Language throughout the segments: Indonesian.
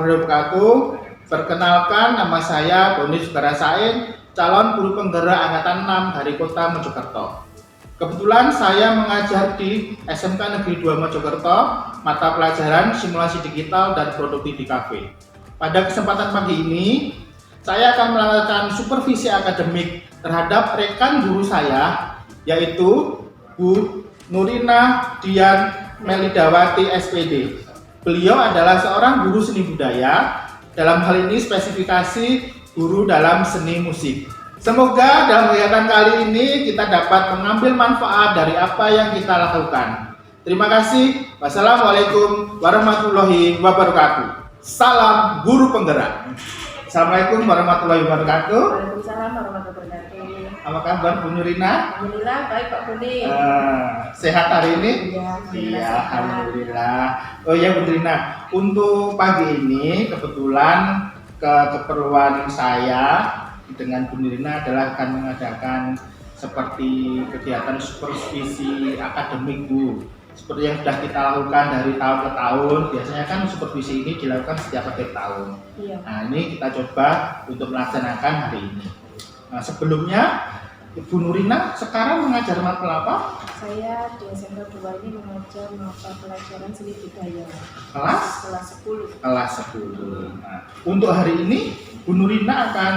warahmatullahi wabarakatuh. Perkenalkan, nama saya Boni Sugara Sain, calon guru penggerak angkatan 6 dari Kota Mojokerto. Kebetulan saya mengajar di SMK Negeri 2 Mojokerto, mata pelajaran simulasi digital dan produktif di kafe. Pada kesempatan pagi ini, saya akan melakukan supervisi akademik terhadap rekan guru saya, yaitu Bu Nurina Dian Melidawati SPD. Beliau adalah seorang guru seni budaya, dalam hal ini spesifikasi guru dalam seni musik. Semoga dalam kegiatan kali ini kita dapat mengambil manfaat dari apa yang kita lakukan. Terima kasih. Wassalamualaikum warahmatullahi wabarakatuh. Salam guru penggerak. Assalamualaikum warahmatullahi wabarakatuh. Waalaikumsalam warahmatullahi wabarakatuh. Apa kabar Bu Nurina? Alhamdulillah baik Pak Boni. Sehat hari ini? Iya, alhamdulillah. Oh ya Bu Nurina, untuk pagi ini kebetulan keperluan saya dengan Bu Nurina adalah akan mengadakan seperti kegiatan supervisi akademik Bu. Seperti yang sudah kita lakukan dari tahun ke tahun, biasanya kan supervisi ini dilakukan setiap akhir tahun. Iya. Nah ini kita coba untuk melaksanakan hari ini. Nah sebelumnya Ibu Nurina sekarang mengajar materi apa? Saya di SMK 2 ini mengajar mata pelajaran seni budaya. Kelas 10. Kelas 10. Nah, untuk hari ini Bu Nurina akan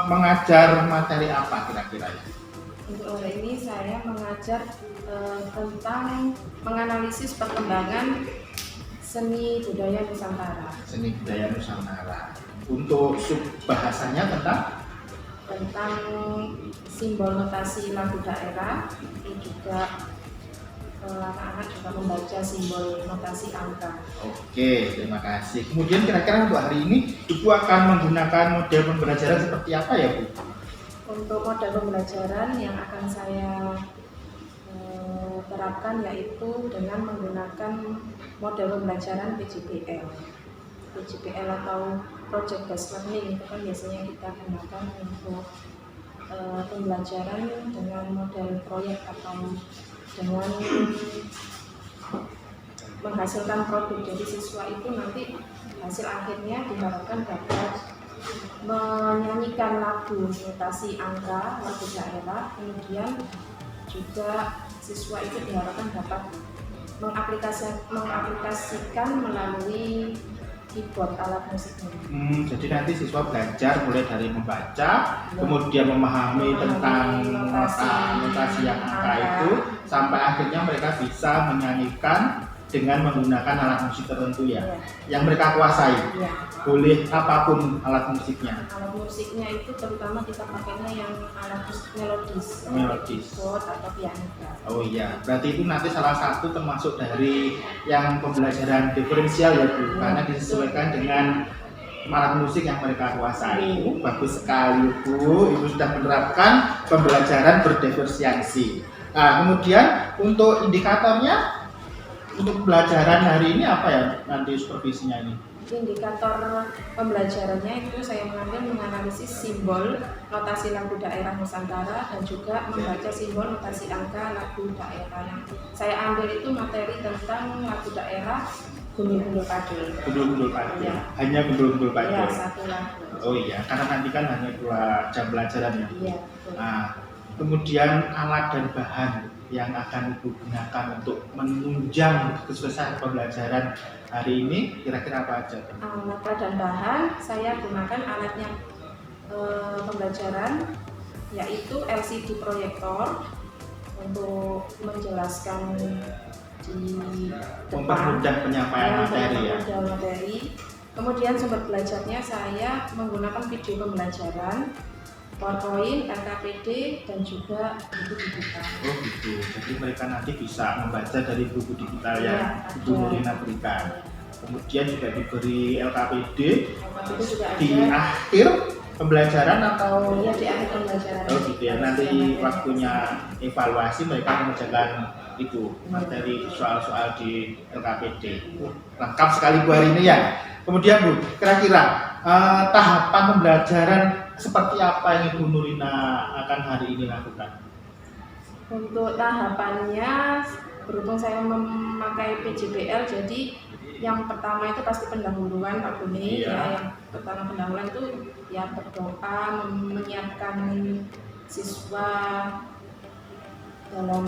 mengajar materi apa kira-kira ya? Untuk hari ini saya mengajar tentang menganalisis perkembangan seni budaya Nusantara. Seni budaya Nusantara. Untuk sub bahasanya tentang simbol notasi lagu daerah, ini juga anak-anak juga membaca simbol notasi angka. Oke, terima kasih. Kemudian kira-kira untuk hari ini Ibu akan menggunakan model pembelajaran seperti apa ya Bu? Untuk model pembelajaran yang akan saya terapkan yaitu dengan menggunakan model pembelajaran PJBL. PJBL atau Project Based Learning itu kan biasanya kita gunakan untuk pembelajaran dengan model proyek atau dengan menghasilkan produk. Jadi siswa itu nanti hasil akhirnya diharapkan dapat menyanyikan lagu notasi angka, lagu daerah, kemudian juga siswa itu diharapkan dapat mengaplikasikan melalui keyboard alat musiknya. Jadi nanti siswa belajar mulai dari membaca, kemudian memahami tentang notasi yang angka itu, sampai akhirnya mereka bisa menyanyikan dengan menggunakan alat musik tertentu ya, yang mereka kuasai. Boleh apapun alat musiknya. Alat musiknya itu terutama kita pakainya yang alat musik melodis, keyboard atau piano. Oh iya, berarti itu nanti salah satu termasuk dari yang pembelajaran diferensial ya Bu, karena disesuaikan dengan alat musik yang mereka kuasai. Bagus sekali Bu, Ibu sudah menerapkan pembelajaran berdiferensiasi. Nah, kemudian untuk indikatornya, untuk pembelajaran hari ini apa ya nanti supervisinya ini? Indikator pembelajarannya itu saya menganalisis simbol notasi lagu daerah Nusantara dan juga membaca simbol notasi angka lagu daerah. Yang saya ambil itu materi tentang lagu daerah Gundul-Gundul Pade. Gundul-Gundul Pade. Ya. Hanya Gundul-Gundul Pade. Ya, satu lagu. Oh iya, karena nanti kan hanya 2 jam pelajaran ya. Iya. Nah, kemudian alat dan bahan yang akan Ibu gunakan untuk menunjang kesuksesan pembelajaran hari ini kira-kira apa aja? Alat dan bahan saya gunakan alatnya pembelajaran yaitu LCD proyektor untuk menjelaskan di depan, mempermudah penyampaian materi ya. Materi. Kemudian sumber belajarnya saya menggunakan video pembelajaran, PowerPoint, LKPD, dan juga buku digital. Oh gitu, jadi mereka nanti bisa membaca dari buku digital yang Ibu Nurina berikan. Kemudian juga diberi LKPD di akhir pembelajaran atau? Iya, di akhir pembelajaran. Oh gitu ya, nanti waktunya evaluasi mereka mengerjakan itu materi soal-soal di LKPD. Lengkap sekali Bu hari ini ya. Kemudian Bu, kira-kira tahapan pembelajaran seperti apa yang Ibu Nurina akan hari ini lakukan? Untuk tahapannya, berhubung saya memakai PJBL, jadi yang pertama itu pasti pendahuluan Pak Buni. Iya. Ya, yang pertama pendahuluan itu ya berdoa, menyiapkan siswa dalam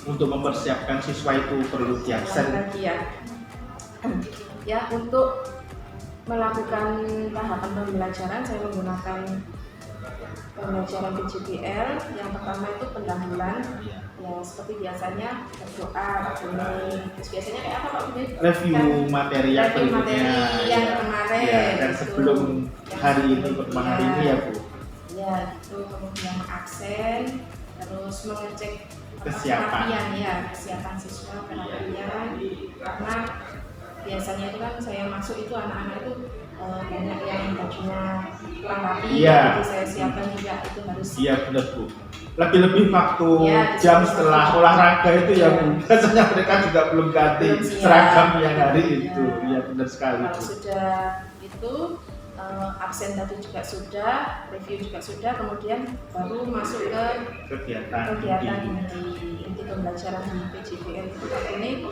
Untuk mempersiapkan siswa itu perlu diaksen. lagi ya. Ya, untuk melakukan tahapan pembelajaran saya menggunakan pembelajaran PJBL. Yang pertama itu pendahuluan. Ya, seperti biasanya berdoa Pak Buni. Terus biasanya kayak apa Pak Buni? Review materi yang Review materi berikutnya. yang Ya. kemarin. Ya, dan Itu. sebelum hari ini, pertemuan hari ini ya Bu. Ya, itu kemudian aksen, terus mengecek Kesiapan. kerapian, ya, kesiapan siswa, kerapian. Karena biasanya itu kan saya masuk itu anak-anak itu banyak yang bajunya kurang rapi, Iya. jadi saya siapkan juga itu harus. Iya benar Bu. Lebih-lebih waktu Ya, jam di- setelah olahraga itu ya Bu. Biasanya mereka juga belum ganti Belum siap. seragam yang hari Ya. itu. Iya benar sekali Kalau Bu. sudah itu absen tadi juga sudah, review juga sudah, kemudian baru masuk ke Kegiatan kegiatan inti. inti pembelajaran di PJBL itu Pak ini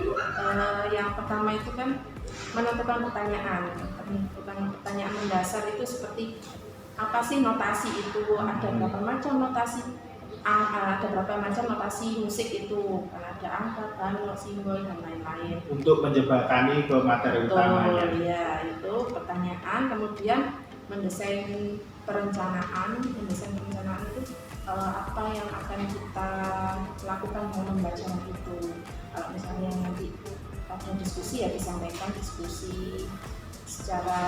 yang pertama itu kan menentukan pertanyaan mendasar itu seperti apa sih notasi itu, ada berapa macam notasi, ada berapa macam notasi musik itu, kan ada angka, balok, simbol dan lain-lain. Untuk menjembatani ke materi utamanya. Betul, ya itu pertanyaan, kemudian mendesain perencanaan itu apa yang akan kita lakukan dalam pembelajaran itu. Kalau misalnya nanti ada diskusi ya disampaikan diskusi secara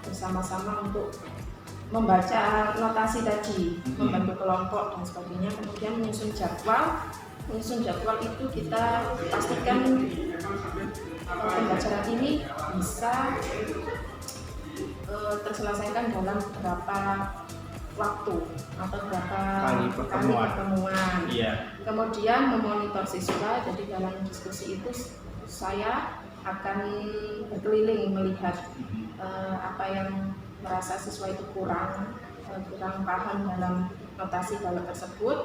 bersama-sama untuk membaca notasi tadi, membantu kelompok dan sebagainya, kemudian menyusun jadwal itu kita pastikan pembelajaran ini bisa terselesaikan dalam berapa waktu atau berapa Kali pertemuan. pertemuan. Iya. Kemudian memonitor siswa, jadi dalam diskusi itu saya akan berkeliling melihat apa yang merasa siswa itu kurang paham dalam notasi balok tersebut.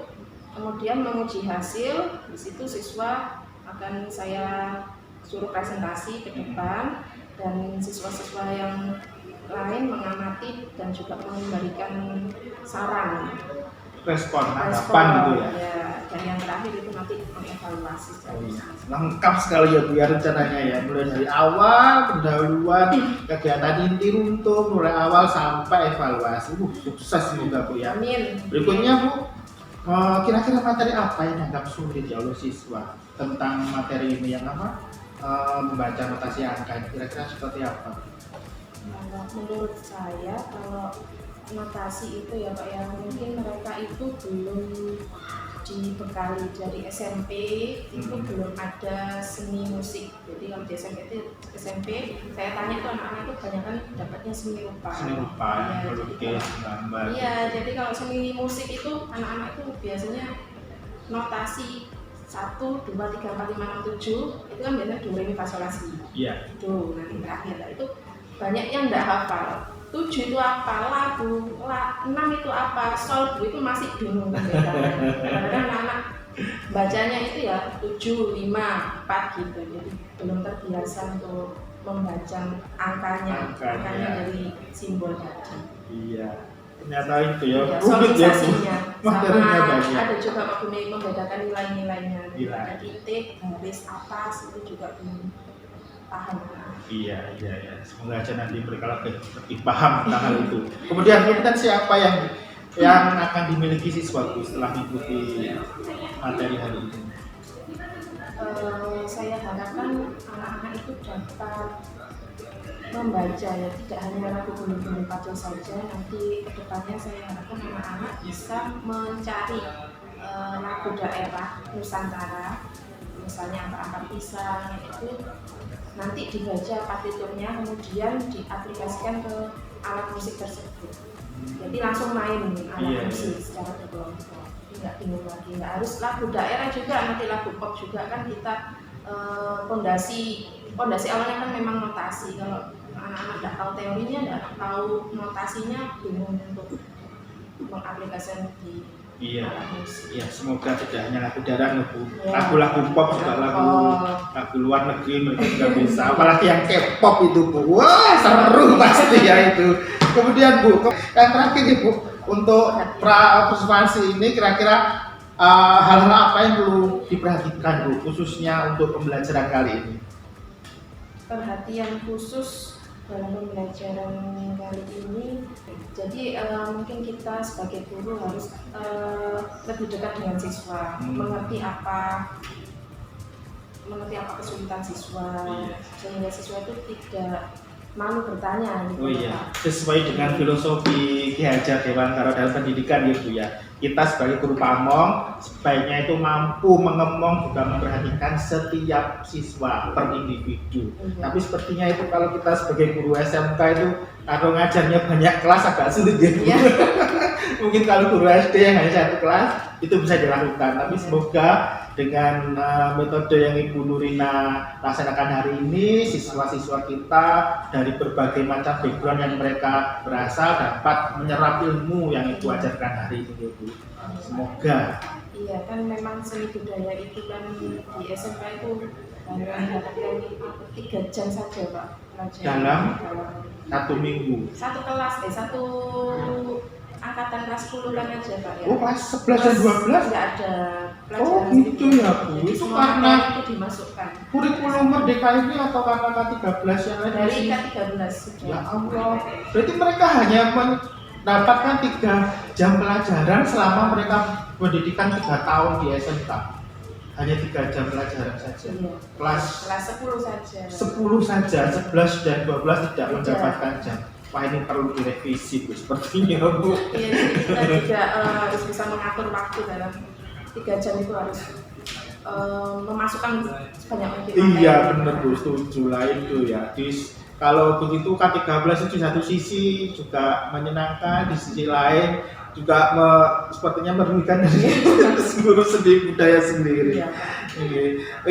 Kemudian menguji hasil, di situ siswa akan saya suruh presentasi ke depan dan siswa-siswa yang lain mengamati dan juga memberikan saran, Respon, harapan gitu ya. Dan yang terakhir itu nanti mengevaluasi. Oh iya. Lengkap sekali ya Bu ya rencananya ya, mulai dari awal pendahuluan kegiatan inti runtuh, mulai awal sampai evaluasi. Sukses semoga Bu ya. Amin. Berikutnya Bu, kira-kira materi apa yang dianggap sulit ya oleh siswa tentang materi ini yang apa? Membaca notasi angka, kira-kira seperti apa? Kalau menurut saya kalau notasi itu ya Pak ya, mungkin mereka itu belum dibekali dari SMP itu belum ada seni musik. Jadi kalau di SMP saya tanya itu anak-anak itu kebanyakan dapatnya seni rupa. Seni rupa, Ya, melukis, gambar. Iya, jadi kalau seni musik itu anak-anak itu biasanya notasi 1, 2, 3, 4, 5, 6, 7 itu kan biasanya do, re, mi, fa, sol, la, si. Iya. Itu nanti terakhir itu banyak yang tidak hafal. 7 itu apa, la, bu, la, 6 itu apa, sol, bu itu masih bingung membedakan. Kadang-kadang anak-anak bacanya itu ya 7, 5, 4 gitu. Jadi belum terbiasa untuk membaca angkanya dari simbol tadi. Iya. Ternyata itu ya, Ya, rumit ya Bu. sosialisasinya Materinya sama banyak. ada juga Pak Buni membedakan nilai-nilainya. Nilai. Ada titik, garis, atas itu juga belum paham. Iya. Semoga aja nanti mereka lebih paham tentang hal itu. Kemudian kompetensi apa yang akan dimiliki siswa Bu setelah mengikuti materi hari ini? Saya harapkan anak-anak itu dapat membaca ya, tidak hanya lagu gunung-gunung Padang saja. Nanti kedepannya saya harapkan anak-anak bisa mencari lagu daerah Nusantara, misalnya angkat-angkat pisang itu nanti dibaca partiturnya, kemudian diaplikasikan ke alat musik tersebut. Jadi langsung main alat musik secara berkelompok. Nggak bingung lagi, nggak harus lagu daerah juga, nanti lagu pop juga kan kita pondasi awalnya kan memang notasi. Kalau anak-anak nggak tahu teorinya, nggak tahu notasinya, bingung untuk mengaplikasikan di Iya. alat musik. Ya, semoga tidak hanya lagu daerah, Bu. Ya. Lagu-lagu pop juga lagu luar negeri mereka juga bisa. Apalagi yang K-pop itu, Bu. Wah, seru pasti ya itu. Kemudian Bu, yang terakhir nih Bu, untuk observasi ini kira-kira hal-hal apa yang perlu diperhatikan Bu, khususnya untuk pembelajaran kali ini? Perhatian khusus dalam pembelajaran kali ini, jadi mungkin kita sebagai guru harus lebih dekat dengan siswa, mengerti apa kesulitan siswa, sehingga siswa itu tidak malu bertanya gitu. Oh iya, sesuai dengan filosofi Ki Hajar Dewantara dalam pendidikan ya Bu ya. Kita sebagai guru pamong sebaiknya itu mampu mengemong juga memperhatikan setiap siswa per individu. Tapi sepertinya itu kalau kita sebagai guru SMK itu kalau ngajarnya banyak kelas agak sulit ya Bu. Mungkin kalau guru SD yang hanya satu kelas itu bisa dilakukan. Tapi semoga dengan metode yang Ibu Nurina laksanakan hari ini, siswa-siswa kita dari berbagai macam background yang mereka berasal dapat menyerap ilmu yang Ibu ajarkan hari ini, Bu. Semoga. Iya, kan memang seni budaya itu kan di SMK itu hanya mendapatkan 3 jam saja Pak pelajaran Dalam satu minggu. satu kelas, satu angkatan kelas 10 kan aja Pak ya. Oh, kelas 11 dan 12? Tidak ada pelajaran. Oh gitu ya Bu, itu karena itu dimasukkan kurikulum Merdeka ini atau karena K13 yang lain? dari K13 sudah. Ya Allah, berarti mereka hanya mendapatkan 3 jam pelajaran selama mereka pendidikan 3 tahun di SMK. Hanya 3 jam pelajaran saja. Iya. Kelas 10 saja. 10 saja, 11 dan 12 tidak mendapatkan jam. Wah, ini perlu direvisi Bu, sepertinya Bu. Iya, jadi kita juga harus bisa mengatur waktu dalam 3 jam itu harus memasukkan sebanyak mungkin. Iya benar Bu, setuju lah itu ya. Kalau begitu K13 itu di satu sisi juga menyenangkan, di sisi lain juga sepertinya merugikan dari guru seni budaya sendiri.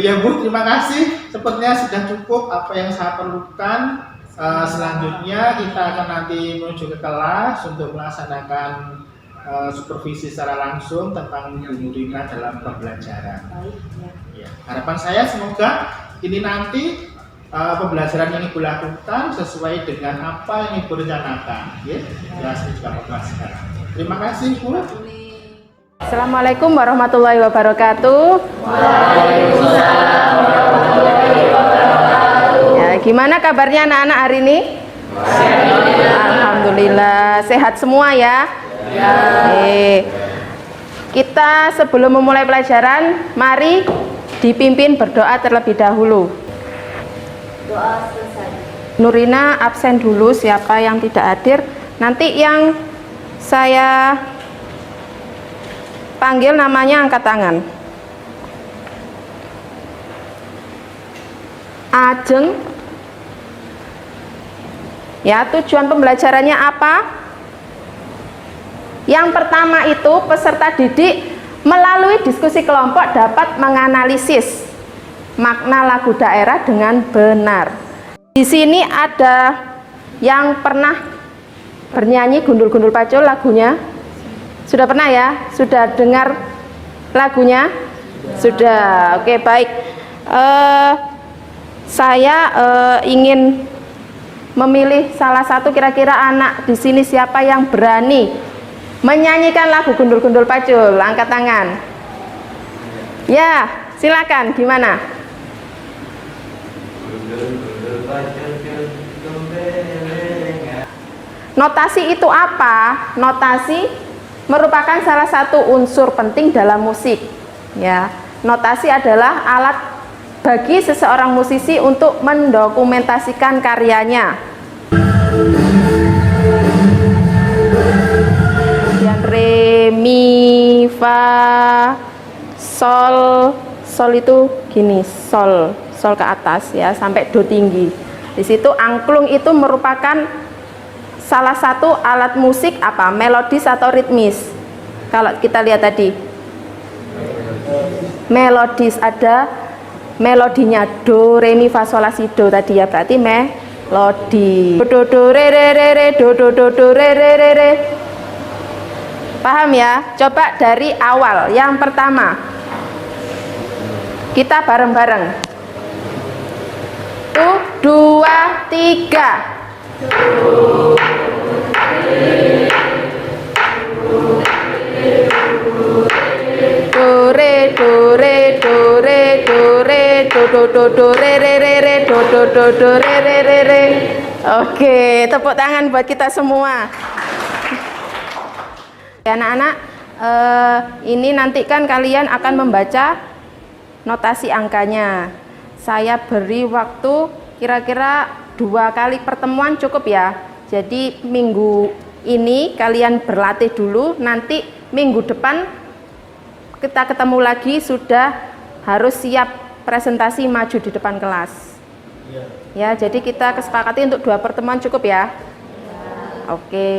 Ya Bu, terima kasih. Sepertinya sudah cukup apa yang saya perlukan. Selanjutnya kita akan nanti menuju ke kelas untuk melaksanakan supervisi secara langsung tentang Bu Nurina dalam pembelajaran. Baik, ya. Harapan saya semoga ini nanti pembelajaran yang Ibu lakukan sesuai dengan apa yang Ibu rencanakan. Ya, saya juga kelas sekarang. Terima kasih Bu. Assalamualaikum warahmatullahi wabarakatuh. Waalaikumsalam warahmatullahi wabarakatuh. Ya, gimana kabarnya anak-anak hari ini? Alhamdulillah sehat semua ya. Kita sebelum memulai pelajaran, mari dipimpin berdoa terlebih dahulu. Doa selesai. Nurina absen dulu, siapa yang tidak hadir. Nanti yang saya panggil namanya angkat tangan. Ajeng. Ya, tujuan pembelajarannya apa? Yang pertama itu peserta didik melalui diskusi kelompok dapat menganalisis makna lagu daerah dengan benar. Di sini ada yang pernah bernyanyi Gundul-Gundul Pacul lagunya? Sudah pernah ya? Sudah dengar lagunya? Sudah. Oke, baik. Saya ingin memilih salah satu kira-kira anak di sini siapa yang berani menyanyikan lagu Gundul-Gundul Pacul, angkat tangan. Ya, silakan. Gimana? Notasi itu apa? Notasi merupakan salah satu unsur penting dalam musik. Ya, notasi adalah alat bagi seseorang musisi untuk mendokumentasikan karyanya. Kemudian re, mi, fa, sol. Sol itu gini, sol ke atas ya, sampai do tinggi. Di situ angklung itu merupakan salah satu alat musik apa? Melodis atau ritmis? Kalau kita lihat tadi. Melodis, ada melodinya do, re, mi, fa, sol, la, si, do tadi ya, berarti melodi. Do, do, re, re, re, re, do, do, re, re, re, re. Paham ya? Coba dari awal. Yang pertama, kita bareng-bareng. 1, 2, 3. Do re do re do re do re do do do do re re re re do do do do re re re re. Oke, tepuk tangan buat kita semua. Ya, anak-anak, ini nanti kan kalian akan membaca notasi angkanya. Saya beri waktu kira-kira 2 kali pertemuan cukup ya. Jadi minggu ini kalian berlatih dulu, nanti minggu depan kita ketemu lagi sudah harus siap presentasi maju di depan kelas. Ya, jadi kita kesepakati untuk 2 pertemuan cukup ya. Oke,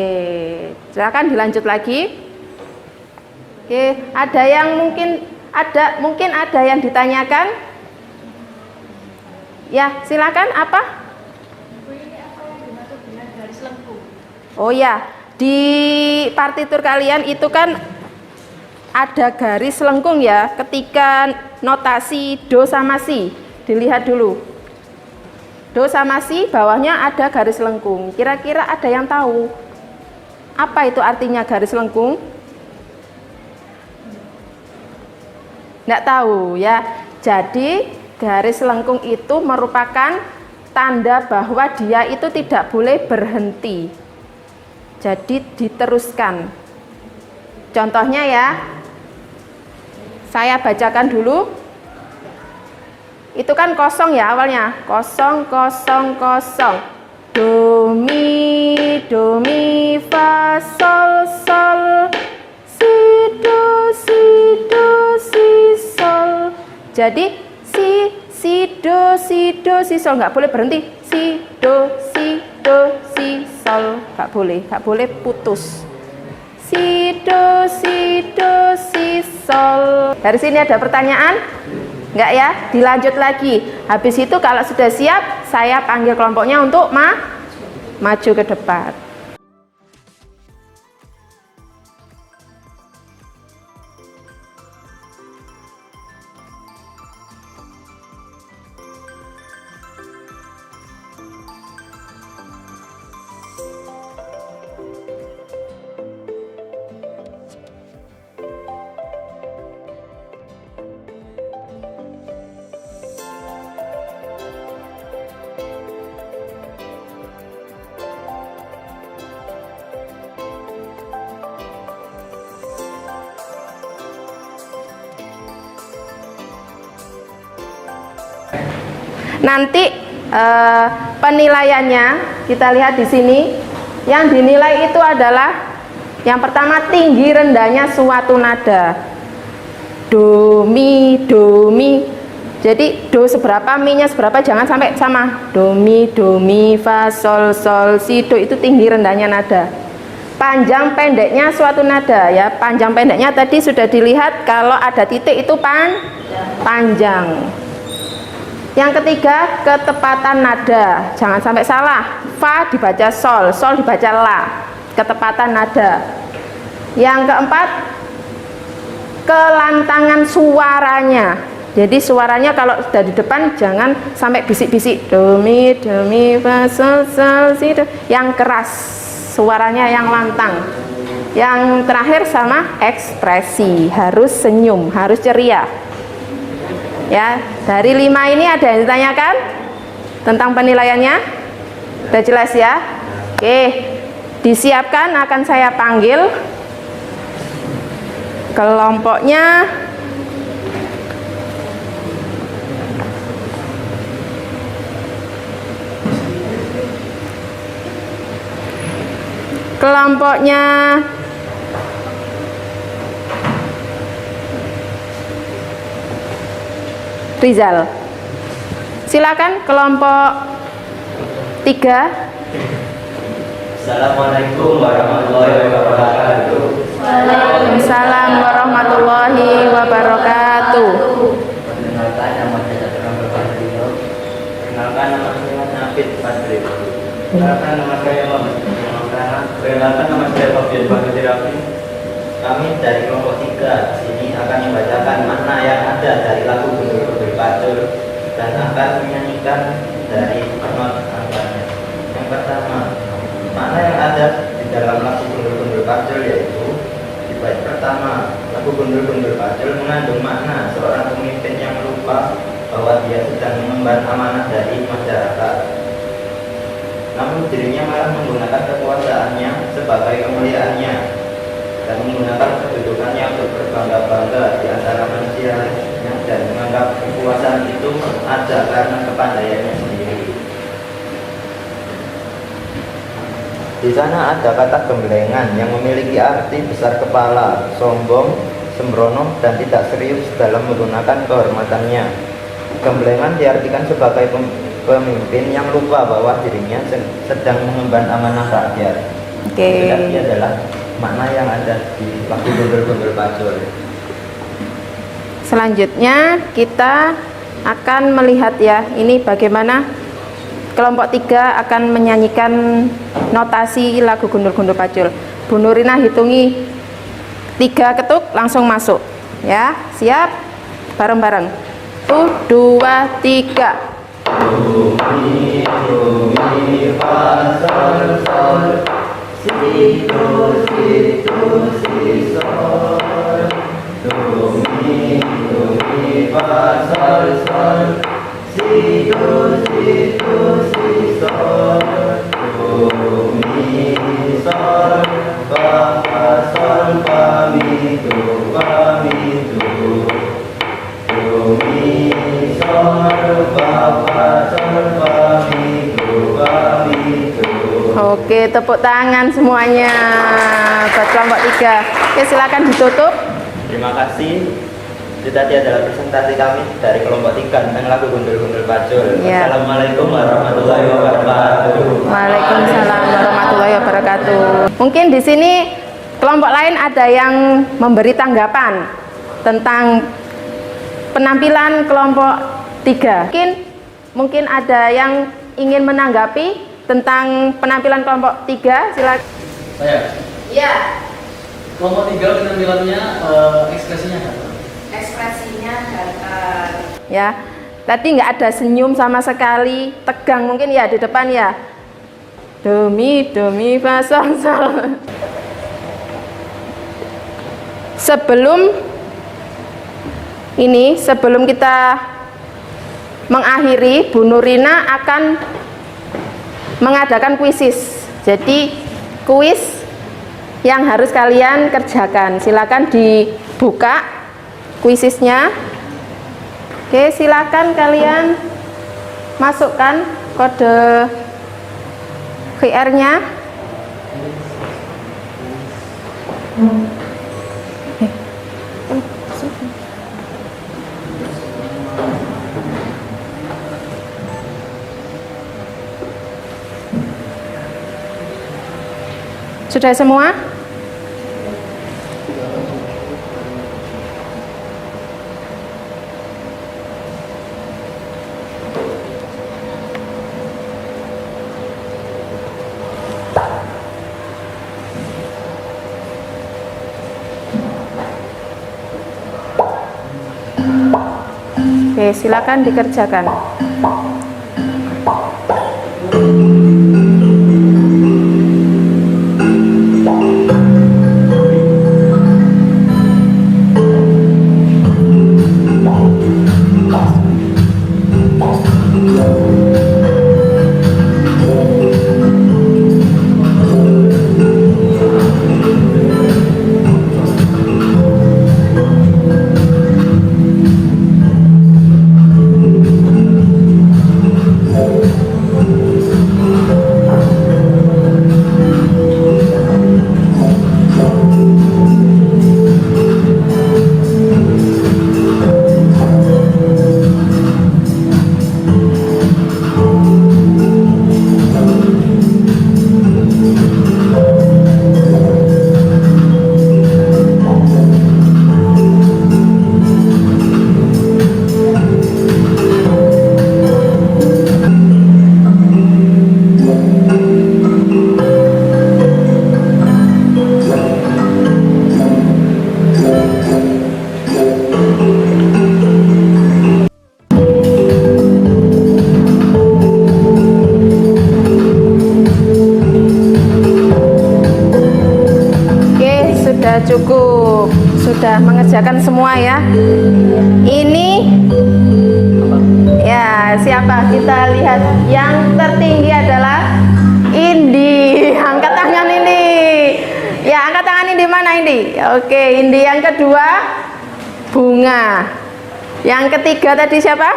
silakan dilanjut lagi. Oke, ada yang mungkin ada yang ditanyakan? Ya, silakan. Apa? Oh ya, di partitur kalian itu kan ada garis lengkung ya, ketika notasi do sama si. Dilihat dulu. Do sama si, bawahnya ada garis lengkung. Kira-kira ada yang tahu apa itu artinya garis lengkung? Nggak tahu ya. Jadi garis lengkung itu merupakan tanda bahwa dia itu tidak boleh berhenti. Jadi diteruskan. Contohnya ya, saya bacakan dulu. Itu kan kosong ya awalnya, 0 0 0. Do mi fa sol sol, si do si sol. Jadi si do si sol, nggak boleh berhenti. Si do si sol, nggak boleh putus. Si do si sol. Dari sini ada pertanyaan? Enggak ya? Dilanjut lagi. Habis itu kalau sudah siap, saya panggil kelompoknya untuk maju ke depan. Nanti penilaiannya kita lihat di sini. Yang dinilai itu adalah yang pertama tinggi rendahnya suatu nada. Do mi. Jadi do seberapa, mi-nya seberapa, jangan sampai sama. Do mi fa sol sol si do, itu tinggi rendahnya nada. Panjang pendeknya suatu nada ya. Panjang pendeknya tadi sudah dilihat, kalau ada titik itu panjang. Yang ketiga, ketepatan nada. Jangan sampai salah. Fa dibaca sol, sol dibaca la. Ketepatan nada. Yang keempat, kelantangan suaranya. Jadi suaranya kalau sudah di depan jangan sampai bisik-bisik. Do mi fa sol sol si do. Yang keras, suaranya yang lantang. Yang terakhir sama ekspresi, harus senyum, harus ceria. Ya, dari 5 ini ada yang ditanyakan tentang penilaiannya? Sudah jelas ya? Oke, disiapkan, akan saya panggil kelompoknya. Kelompoknya Rizal. Silakan kelompok 3. Assalamualaikum warahmatullahi wabarakatuh. Waalaikumsalam warahmatullahi wabarakatuh. Perkenalkan nama saya Terang Badrio. Perkenalkan nama saya Nafid Badrio. Perkenalkan nama saya Muhammad. Perkenalkan nama saya Fabian Badri. Kami dari kelompok 3 sini akan membacakan makna yang ada dari lagu Gundul-Gundul Pacul dan akan menyanyikan dari not-notanya. Yang pertama, makna yang ada di dalam lagu Gundul-Gundul Pacul yaitu di bait pertama, lagu Gundul-Gundul Pacul mengandung makna seorang pemimpin yang lupa bahwa dia sedang mengemban amanah dari masyarakat. Namun dirinya malah menggunakan kekuasaannya sebagai kemuliaannya dan menggunakan kedudukannya untuk berbangga-bangga di antara manusia lainnya dan menganggap kekuasaan itu ada karena kepandaiannya sendiri. Di sana ada kata gemblengan yang memiliki arti besar kepala, sombong, sembrono, dan tidak serius dalam menggunakan kehormatannya. Gemblengan diartikan sebagai pemimpin yang lupa bahwa dirinya sedang mengemban amanah rakyat. Oke. Ini adalah makna yang ada di lagu Gundul-Gundul Pacul. Selanjutnya kita akan melihat ya, ini bagaimana kelompok 3 akan menyanyikan notasi lagu Gundul-Gundul Pacul. Bu Nurina hitungi 3 ketuk langsung masuk ya. Siap? Bareng-bareng. 1, 2, 3. Do mi fa sol sol si do si sol. Do mi fa sol sol si do si sol. Do mi sol fa sol fa mi do do mi sol fa sol fa mi do. Oke, tepuk tangan semuanya buat kelompok 3. Oke, silakan ditutup. Terima kasih. Itu tadi adalah presentasi kami dari kelompok 3 tentang lagu Gundul-Gundul Pacul. Ya. Assalamualaikum warahmatullahi wabarakatuh. Waalaikumsalam warahmatullahi wabarakatuh. Mungkin di sini kelompok lain ada yang memberi tanggapan tentang penampilan kelompok 3. Mungkin ada yang ingin menanggapi tentang penampilan kelompok 3. Silakan. Saya. Ya, Kelompok 3 penampilannya ekspresinya apa? ekspresinya datar. Ya, tadi nggak ada senyum sama sekali, tegang mungkin ya di depan ya. Demi fa sol sol. Sebelum kita mengakhiri, Bu Nurina akan mengadakan kuisis. Jadi kuis yang harus kalian kerjakan. Silakan dibuka kuisisnya. Oke, silakan kalian masukkan kode QR-nya. Sudah semua? Oke, silakan dikerjakan. sudah cukup, sudah mengerjakan semua ya. Ini ya, siapa? Kita lihat yang tertinggi adalah Indi. Angkat tangan Indi. Ya, angkat tangan Indi, mana Indi? Oke, Indi. Yang kedua Bunga. Yang ketiga tadi siapa?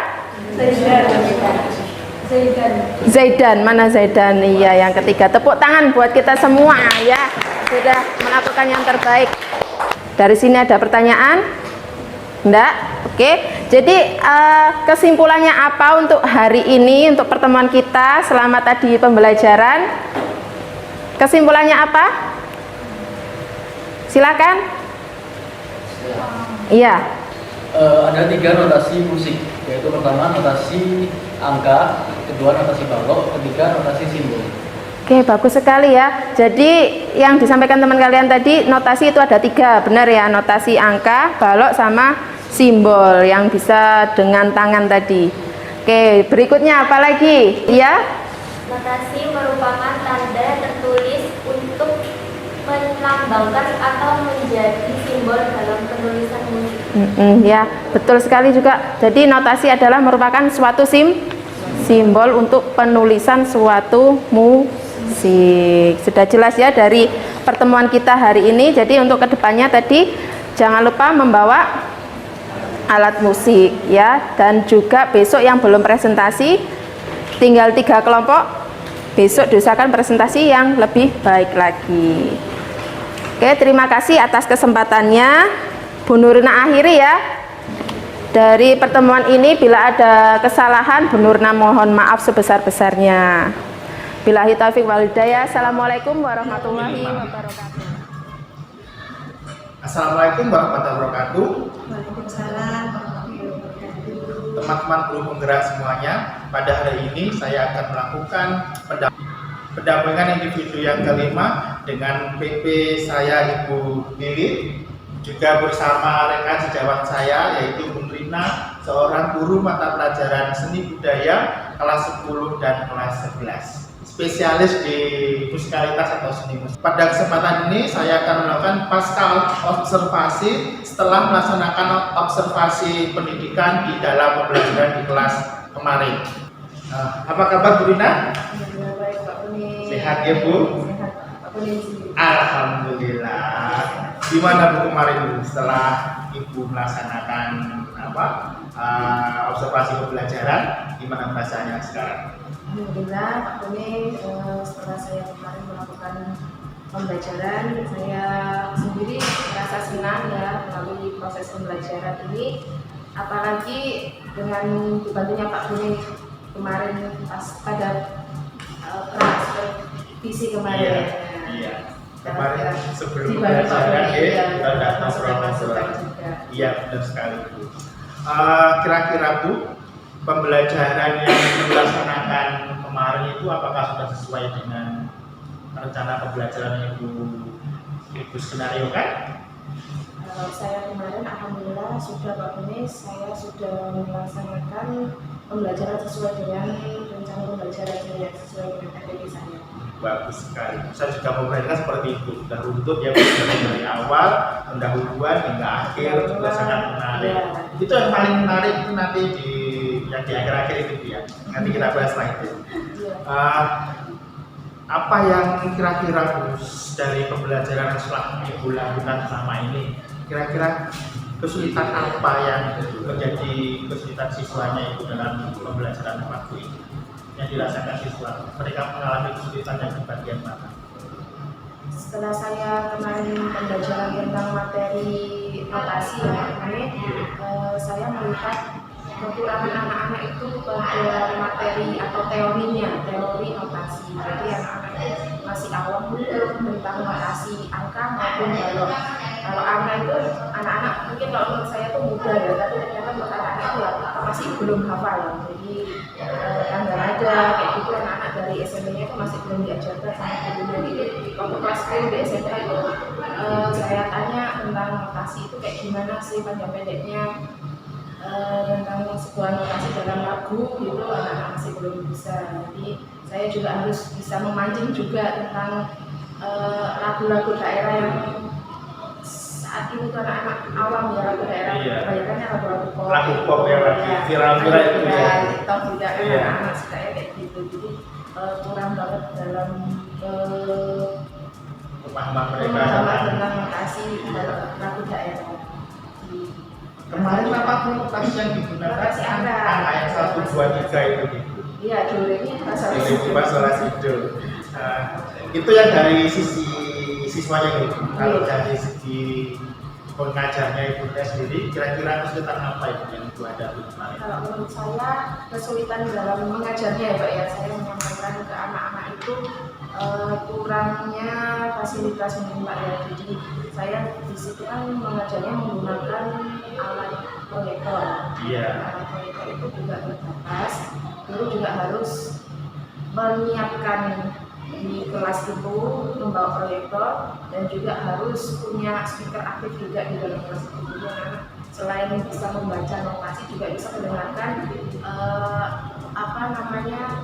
Zaidan. Mana Zaidan? Iya, yang ketiga. Tepuk tangan buat kita semua ya. Sudah melakukan yang terbaik. Dari sini ada pertanyaan? Enggak? Oke. Jadi kesimpulannya apa untuk hari ini, untuk pertemuan kita selama tadi pembelajaran? Kesimpulannya apa? Silakan. Iya. Ada 3 notasi musik, yaitu pertama notasi angka, kedua notasi balok, ketiga notasi simbol. Oke, bagus sekali ya. Jadi yang disampaikan teman kalian tadi, notasi itu ada 3, benar ya? Notasi angka, balok, sama simbol yang bisa dengan tangan tadi. Oke, berikutnya apa lagi? Ya? Notasi merupakan tanda tertulis untuk melambangkan atau menjadi simbol dalam penulisan musik. Ya, betul sekali juga. Jadi notasi adalah merupakan suatu simbol untuk penulisan suatu musik. Sudah jelas ya dari pertemuan kita hari ini. Jadi untuk kedepannya tadi jangan lupa membawa alat musik ya, dan juga besok yang belum presentasi tinggal 3 kelompok, besok diusahakan presentasi yang lebih baik lagi. Oke, terima kasih atas kesempatannya. Bu Nurina akhiri ya. Dari pertemuan ini bila ada kesalahan, Bu Nurina mohon maaf sebesar-besarnya. Billahi taufiq wal hidayah. Assalamualaikum warahmatullahi wabarakatuh. Assalamualaikum warahmatullahi wabarakatuh. Waalaikumsalam warahmatullahi wabarakatuh. Teman-teman guru penggerak semuanya, pada hari ini saya akan melakukan pendampingan individu yang kelima dengan PP saya Ibu Lili, juga bersama rekan sejawat saya yaitu Bu Rina, seorang guru mata pelajaran seni budaya kelas 10 dan kelas 11, spesialis di musikalitas atau seni musik. Pada kesempatan ini saya akan melakukan pasca observasi setelah melaksanakan observasi pendidikan di dalam pembelajaran di kelas kemarin. Apa kabar Bu Rina? Sehat ya Bu? Sehat, Pak Polisi. Alhamdulillah. Gimana Bu kemarin Bu setelah Ibu melaksanakan observasi pembelajaran? Gimana rasanya sekarang? Alhamdulillah Pak Puni, setelah saya kemarin melakukan pembelajaran, saya sendiri merasa senang ya melalui proses pembelajaran ini, apalagi dengan dibantunya Pak Puni kemarin pas pada visi kemarin. Iya. Kemarin sebelum pembelajaran kita datang ngobrol-ngobrol. Iya, benar sekali Bu. Kira-kira Bu, pembelajaran yang dilaksanakan kemarin itu apakah sudah sesuai dengan rencana pembelajaran yang Ibu skenario kan? Saya kemarin alhamdulillah sudah Pak Puni, saya sudah melaksanakan pembelajaran sesuai dengan rencana pembelajaran saya, sesuai dengan aktivitas saya. Bagus sekali. Saya juga memperhatikan seperti itu, sudah runtut ya dari awal, pendahuluan hingga akhir, juga sangat menarik. Ya. Itu yang paling menarik itu nanti di akhir-akhir itu ya. Nanti kita bahas setelah itu. Apa yang kira-kira dari pembelajaran yang setelah Ibu lakukan selama ini? Kira-kira kesulitan apa yang menjadi kesulitan siswanya itu dalam pembelajaran waktu ini yang dirasakan siswa? Mereka mengalami kesulitan yang di bagian mana? Setelah saya kemarin pembelajaran tentang materi notasi ya ini, saya melihat kekurangan anak-anak itu pada materi atau teori notasi. Jadi anak-anak itu masih awam tentang notasi angka maupun balok. Kalau angka itu anak-anak mungkin kalau menurut saya itu mudah ya, tapi ternyata buat anak-anak itu ya masih belum hafal. Jadi tanggal ada kayak gitu, anak-anak dari SMP-nya itu masih belum diajarkan sama gurunya. Jadi waktu kelas 10 di SMP itu saya tanya tentang notasi itu kayak gimana sih panjang pendeknya, tentang sebuah notasi dalam lagu gitu, anak-anak masih belum bisa. Jadi saya juga harus bisa memancing juga tentang lagu-lagu daerah yang ini tuh anak-anak awam ya, lagu daerah, Iya. kebanyakannya lagu-lagu pop. Lagu pop yang lagi viral-viral itu ya. TikTok juga kan Iya. anak-anak suka kayak gitu. Jadi kurang banget dalam Pemahaman mereka pemahaman sama. tentang notasi lagu daerah. Kemarin apa tuh notasi yang digunakan? Notasi angka. Angka yang 1, 2, 3 itu gitu. Iya, dulu ini masalah Ini masalah sido. Itu yang dari sisi siswanya gitu. Kalau dari segi pengajarnya ibu sendiri, kira-kira kesulitan apa itu yang ibu hadapi kemarin? Kalau menurut saya kesulitan dalam mengajarnya ya Pak ya, saya menyampaikan ke anak-anak itu kurangnya fasilitas mungkin Pak ya. Jadi saya di situ kan mengajarnya menggunakan alat proyektor. Iya. Alat proyektor itu juga terbatas, guru juga harus menyiapkan di kelas itu membawa proyektor dan juga harus punya speaker aktif juga di dalam kelas itu. Jadi anak selain bisa membaca notasi juga bisa mendengarkan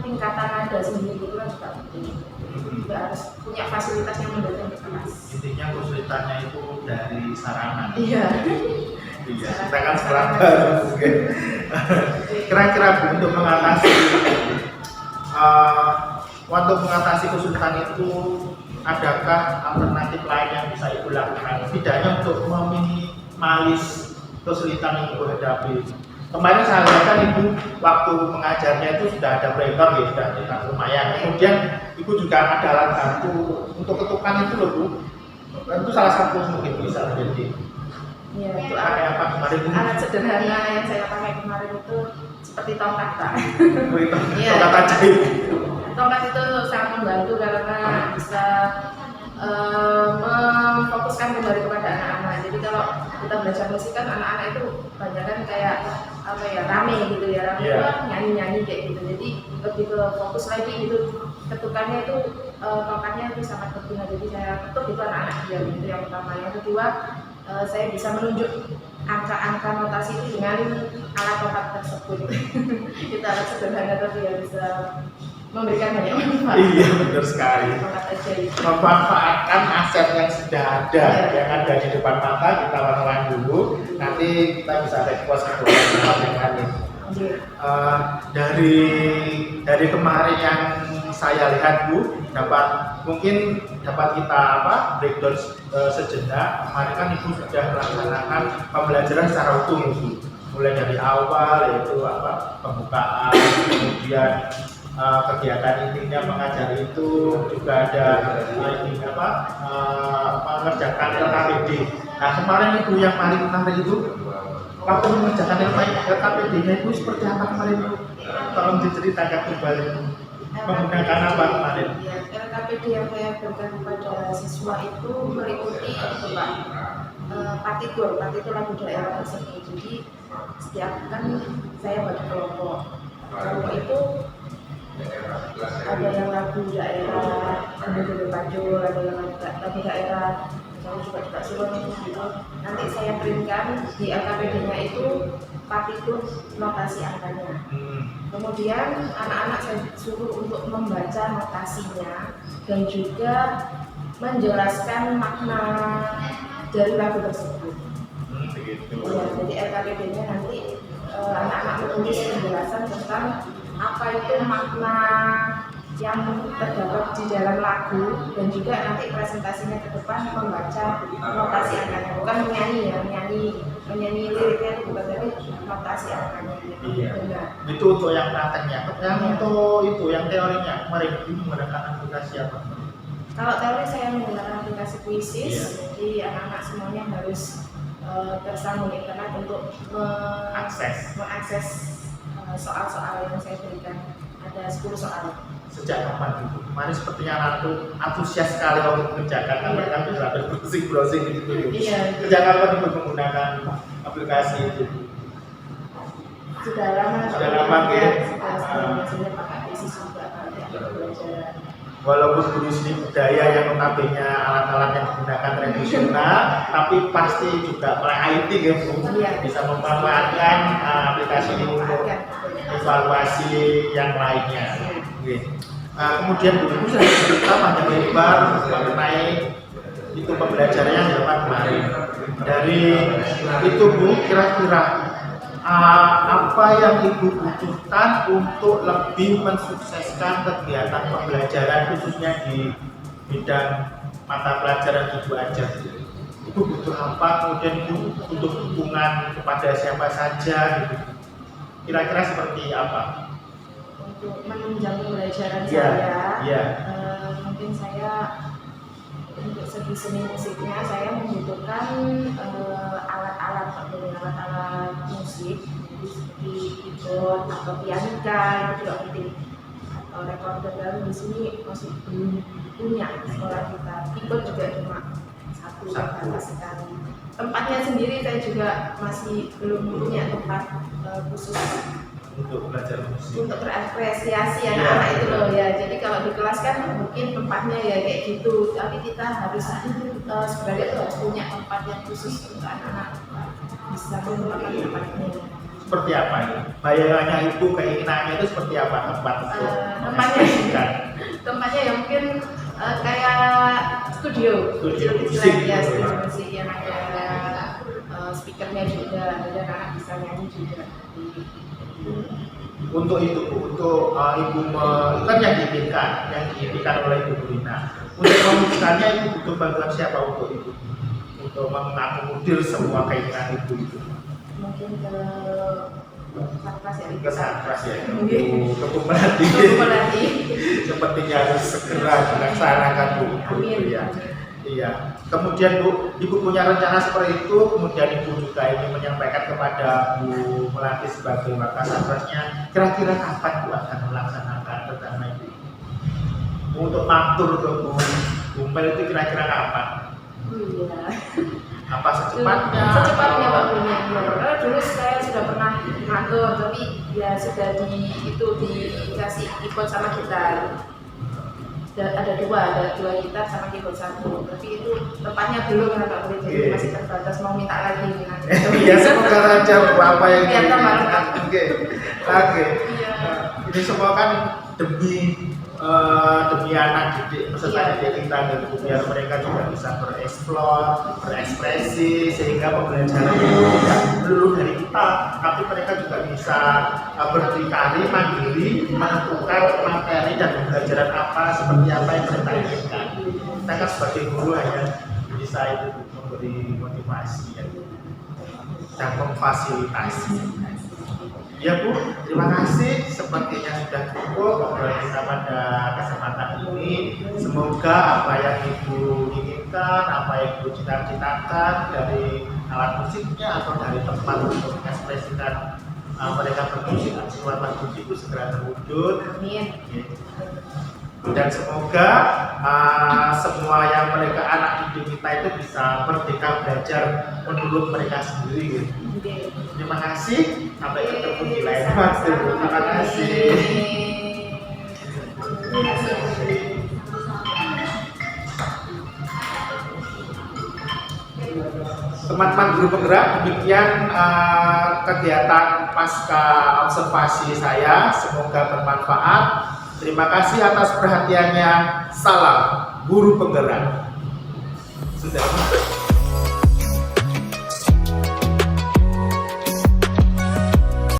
tingkatan nada sendiri itu kan juga penting. Juga harus punya fasilitas yang mendukung di kelas. Intinya kesulitannya itu dari sarana. Iya. Iya, kita kan sekolah baru mungkin. Kira-kira Bu, untuk mengatasi kesulitan itu, adakah alternatif lain yang bisa Ibu lakukan? Setidaknya untuk meminimalis kesulitan yang Ibu hadapi. Kemarin saya lihat kan Ibu waktu mengajarnya itu sudah ada proyektor ya, sudah lumayan. Kemudian Ibu juga ada alat bantu untuk ketukan itu loh Bu. Itu salah satu mungkin bisa menjadi. Iya, itu Pakai apa kemarin Bu? alat sederhana yang saya pakai kemarin itu seperti tongkat Pak. Itu Iya. tongkat ajaib. Tongkat itu sangat membantu karena bisa memfokuskan kembali kepada anak-anak. Jadi kalau kita belajar musik kan anak-anak itu banyak kan kayak apa ya, rame gitu ya, rame Iya. itu nyanyi-nyanyi kayak gitu. Jadi lebih ke fokus lagi gitu. Ketukannya itu tongkatnya itu sangat berguna. Jadi saya ketuk itu anak-anak diam itu yang pertama. Yang kedua saya bisa menunjuk angka-angka notasi itu dengan alat tongkat tersebut. Kita alat sederhana tapi ya bisa memberikan banyak manfaat. Iya, benar sekali. Tongkat ajaib. Memanfaatkan aset yang sudah ada, yang ada di depan mata, kita lakukan dulu. Nanti kita bisa request ke tempat yang lain. Dari kemarin yang saya lihat Bu, mungkin dapat kita breakdown sejenak. Kemarin kan Ibu sudah melaksanakan pembelajaran secara utuh Bu. Mulai dari awal yaitu pembukaan, kemudian kegiatan intinya mengajar itu juga ada mengerjakan LKPD. Nah kemarin Ibu yang paling menarik itu waktu mengerjakan LKPD-nya itu seperti apa kemarin Bu? Tolong diceritakan kembali. Menggunakan apa kemarin? Ya, LKPD yang saya berikan kepada siswa itu meliputi itu Pak, partitur lagu daerah tersebut. Jadi setiap kan saya bagi kelompok itu ada yang lagu daerah, Gede Pacul, ada yang lagu daerah, saya juga suruh gitu. Nanti saya printkan di LKPD-nya itu partitur notasi angkanya. Kemudian anak-anak saya suruh untuk membaca notasinya dan juga menjelaskan makna dari lagu tersebut. Begitu. Ya, jadi LKPD-nya nanti anak-anak menulis penjelasan tentang apa itu makna yang terdapat di dalam lagu dan juga nanti presentasinya ke depan membaca notasi angkanya, bukan menyanyi ya, menyanyi liriknya itu bukan, tapi notasi angkanya. Iya. Benar. Itu untuk yang prakteknya. Yang untuk itu yang teorinya kemarin Ibu menggunakan aplikasi apa? Kalau teori saya menggunakan aplikasi Quizzes, Iya. jadi anak-anak semuanya harus tersambung internet untuk mengakses soal-soal yang saya berikan. Ada 10 soal. Sejak kapan Ibu? Kemarin sepertinya anak antusias sekali waktu mengerjakan, kan mereka bisa browsing gitu. Iya. Sejak kapan Ibu menggunakan aplikasi itu? Sudah lama ya? sudah pakai Quizzes juga belajar. Walaupun guru seni budaya yang notabene alat-alat yang digunakan tradisional, tapi pasti juga melek IT ya Bu, bisa memanfaatkan aplikasi ini untuk evaluasi yang lainnya. Kemudian Bu sudah cerita panjang lebar mengenai itu pembelajaran yang dilakukan kemarin. Dari itu Bu, kira-kira apa yang Ibu butuhkan untuk lebih mensukseskan kegiatan pembelajaran khususnya di bidang mata pelajaran Ibu ajar? Ibu butuh apa? Kemudian Ibu butuh dukungan kepada siapa saja gitu. Kira-kira seperti apa? Untuk menunjang pembelajaran Iya, saya, iya. mungkin saya untuk segi seni musiknya saya membutuhkan alat-alat musik seperti keyboard atau pianika, itu juga penting, atau recorder. Dan di sini masih belum punya sekolah kita. Keyboard juga cuma satu sekali. Tempatnya sendiri saya juga masih belum punya tempat khusus Untuk belajar musik. untuk berapresiasi anak-anak itu loh ya. Jadi kalau di kelas kan mungkin tempatnya ya kayak gitu, tapi kita harus sebenarnya tuh harus punya tempat yang khusus untuk anak-anak bisa menggunakan tempatnya. Seperti apa ini? Bayangannya Ibu, keinginannya itu seperti apa tempat untuk mengekspresikan? Tempatnya ya mungkin kayak studio musik. ya, studio musik yang ada speakernya juga, dan anak bisa nyanyi juga. Untuk itu Bu, untuk Ibu kan yang diinginkan oleh Ibu Rina. Untuk mewujudkannya Ibu butuh bantuan siapa untuk itu? Untuk mengakomodir semua keinginan Ibu itu. Mungkin ke Satgas ya. Ke Satgas ya, Mungkin. ke Pemerhati. Pemerhati. Sepertinya harus segera dilaksanakan Bu, itu ya. Iya. Kemudian Bu, Ibu punya rencana seperti itu, kemudian Ibu juga ingin menyampaikan kepada Bu Melati sebagai wakasatgasnya, kira-kira kapan Bu akan melaksanakan rencana itu? Untuk maktur ke Bu Mel itu kira-kira kapan? Iya. Apa secepatnya? Secepatnya Pak Punya. Dulu saya sudah pernah ngatur, tapi ya sudah dikasih ikut sama kita. Ada dua gitar sama keyboard satu, tapi itu tempatnya belum kan Pak Budi, jadi masih terbatas, mau minta lagi nanti. Iya, semoga lancar apa yang Biar tambah lengkap. Oke. Iya. Ini semua kan demi anak didik, peserta didik kita gitu, biar mereka juga bisa bereksplor, berekspresi, sehingga pembelajaran itu tidak melulu dari kita, tapi mereka juga bisa berdikari, mandiri, menentukan materi dan pembelajaran apa, seperti apa yang mereka inginkan. Kita kan sebagai guru hanya bisa itu memberi motivasi dan memfasilitasi. Ya Bu, terima kasih. Sepertinya sudah cukup obrolan kita pada kesempatan ini. Semoga apa yang Ibu inginkan, apa yang Ibu cita-citakan dari alat musiknya atau dari tempat untuk mengekspresikan mereka bermusik lewat lagu itu segera terwujud. Amin. Dan semoga semua yang mereka anak didik kita itu bisa merdeka belajar menurut mereka sendiri. Terima kasih. Sampai ketemu di lain waktu. Terima kasih. Teman-teman guru penggerak, demikian kegiatan pasca observasi saya. Semoga bermanfaat. Terima kasih atas perhatiannya. Salam guru penggerak. Sudah.